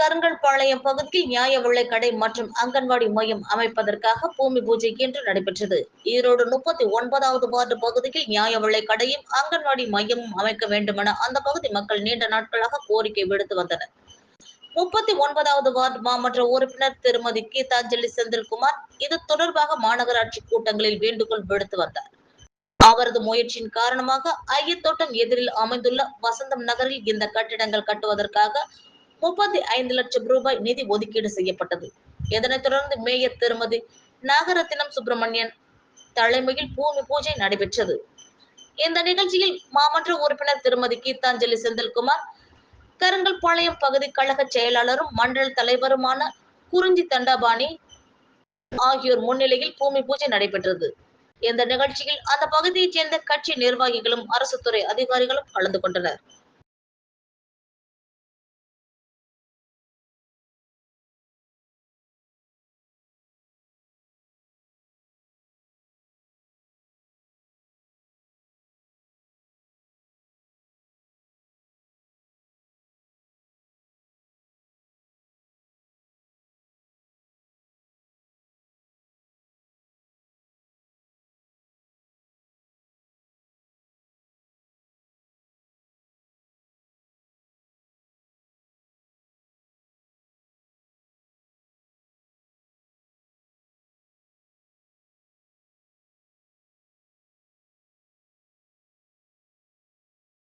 கருங்கல்பாளையம் பகுதியில் நியாய விலைக் கடை மற்றும் அங்கன்வாடி மையம் அமைப்பதற்காக பூமி பூஜை இன்று நடைபெற்றது. ஈரோடு 39வது வார்டு பகுதியில் நியாய விலைக் கடையும் அங்கன்வாடி மையமும் அமைக்க வேண்டுமென அந்த பகுதி மக்கள் நீண்ட நாட்களாக கோரிக்கை விடுத்து வந்தனர். 39வது வார்டு மாமன்ற உறுப்பினர் திருமதி கீதாஞ்சலி செந்தில்குமார் இது தொடர்பாக மாநகராட்சி கூட்டங்களில் வேண்டுகோள் விடுத்து வந்தார். அவரது முயற்சியின் காரணமாக ஐயத்தோட்டம் எதிரில் அமைந்துள்ள வசந்தம் நகரில் இந்த கட்டிடங்கள் கட்டுவதற்காக 35 லட்சம் ரூபாய் நிதி ஒதுக்கீடு செய்யப்பட்டது. இதனைத் தொடர்ந்து மேயர் திருமதி நாகரத்தினம் சுப்பிரமணியன் தலைமையில் பூமி பூஜை நடைபெற்றது. இந்த நிகழ்ச்சியில் மாமன்ற உறுப்பினர் திருமதி கீதாஞ்சலி செந்தில்குமார், கருங்கல்பாளையம் பகுதி கழக செயலாளரும் மண்டல தலைவருமான குறிஞ்சி தண்டாபாணி ஆகியோர் முன்னிலையில் பூமி பூஜை நடைபெற்றது. இந்த நிகழ்ச்சியில் அந்த பகுதியைச் சேர்ந்த கட்சி நிர்வாகிகளும் அரசு துறை அதிகாரிகளும் கலந்து கொண்டனர்.